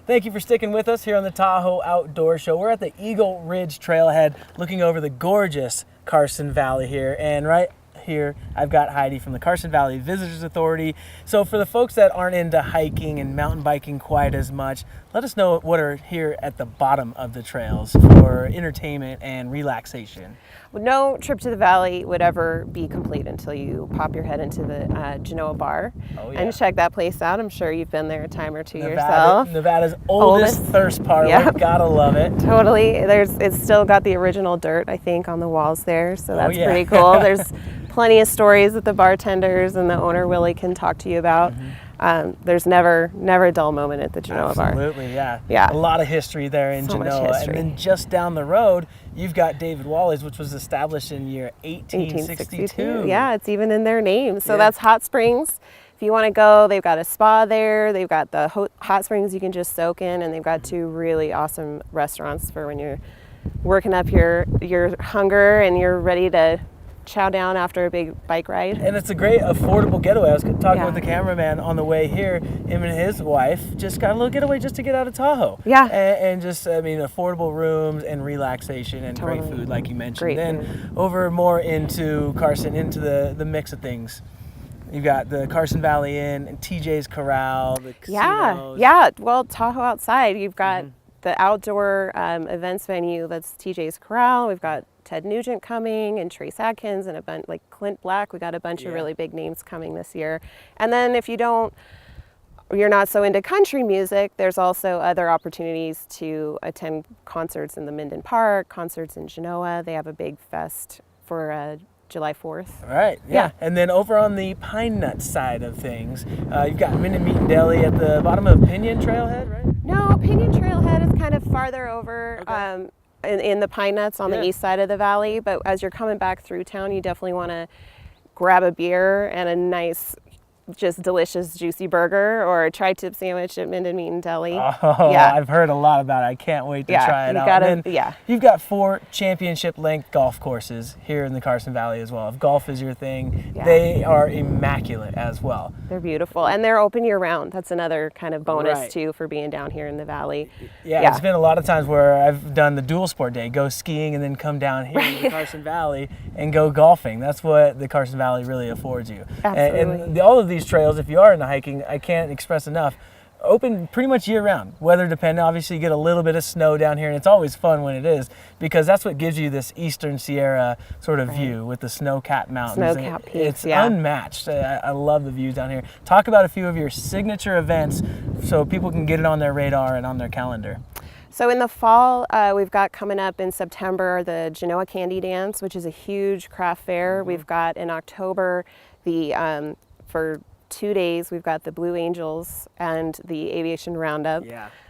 Thank you for sticking with us here on the Tahoe Outdoor Show. We're at the Eagle Ridge Trailhead looking over the gorgeous Carson Valley here. And right here, I've got Heidi from the Carson Valley Visitors Authority. So for the folks that aren't into hiking and mountain biking quite as much, let us know what are here at the bottom of the trails for entertainment and relaxation. No trip to the valley would ever be complete until you pop your head into the Genoa Bar and check that place out. I'm sure you've been there a time or two yourself. Nevada's oldest thirst parlor. Yep. Gotta love it. Totally. It's still got the original dirt, I think, on the walls there, so that's pretty cool. There's plenty of stories that the bartenders and the owner Willie can talk to you about. There's never a dull moment at the Genoa Bar. Absolutely, yeah. A lot of history there in Genoa. And then just down the road, you've got David Wally's, which was established in year 1862. Yeah, it's even in their name. So that's hot springs. If you want to go, they've got a spa there. They've got the hot springs you can just soak in, and they've got two really awesome restaurants for when you're working up your hunger and you're ready to chow down after a big bike ride. And it's a great affordable getaway. I was talking with the cameraman on the way here. Him and his wife just got a little getaway just to get out of Tahoe. And just, I mean, affordable rooms and relaxation and great food, like you mentioned. Then over more into Carson, into the mix of things. You've got the Carson Valley Inn and TJ's Corral, the casinos. Well, Tahoe outside, you've got the outdoor events venue that's TJ's Corral. We've got Ted Nugent coming and Trace Adkins and a bunch like Clint Black. We got a bunch of really big names coming this year. And then if you're not so into country music, there's also other opportunities to attend concerts in the Minden Park, concerts in Genoa. They have a big fest for July 4th. Right, And then over on the Pine Nut side of things, you've got Minden Meat and Deli at the bottom of Pinion Trailhead, right? No, Pinion Trailhead is kind of farther over in the Pine Nuts on the east side of the valley. But as you're coming back through town, you definitely want to grab a beer and a nice, just delicious, juicy burger or a tri-tip sandwich at Minden Meat and Deli. I've heard a lot about it. I can't wait to try it out. And then you've got 4 championship-length golf courses here in the Carson Valley as well. If golf is your thing, they are immaculate as well. They're beautiful, and they're open year-round. That's another kind of bonus, too, for being down here in the valley. It's been a lot of times where I've done the dual sport day, go skiing and then come down here to the Carson Valley and go golfing. That's what the Carson Valley really affords you. Absolutely. And all of these trails, if you are into hiking, I can't express enough, open pretty much year-round, weather dependent. Obviously you get a little bit of snow down here, and it's always fun when it is, because that's what gives you this Eastern Sierra sort of view with the snow-capped mountains. Snow-capped peaks, it's unmatched. I love the views down here. Talk about a few of your signature events so people can get it on their radar and on their calendar. So in the fall, we've got coming up in September the Genoa Candy Dance, which is a huge craft fair. We've got in October for 2 days, we've got the Blue Angels and the Aviation Roundup.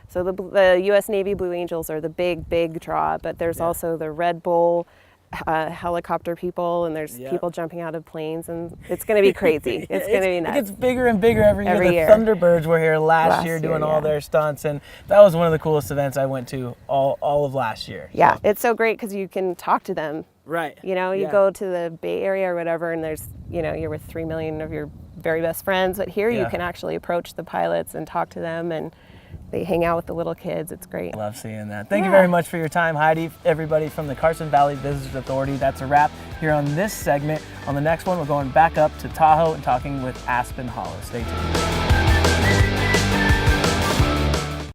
So the U.S. Navy Blue Angels are the big draw, but there's also the Red Bull helicopter people, and there's people jumping out of planes, and it's going to be crazy. It's going to be nuts. It gets bigger and bigger every year. The Thunderbirds were here last year doing all their stunts, and that was one of the coolest events I went to all of last year. It's so great because you can talk to them. You know, you go to the Bay Area or whatever, and there's, you're with 3 million of your very best friends, but here you can actually approach the pilots and talk to them, and they hang out with the little kids. It's great. Love seeing that. Thank you very much for your time, Heidi. Everybody from the Carson Valley Visitors Authority. That's a wrap here on this segment. On the next one, we're going back up to Tahoe and talking with Aspen Hollow. Stay tuned.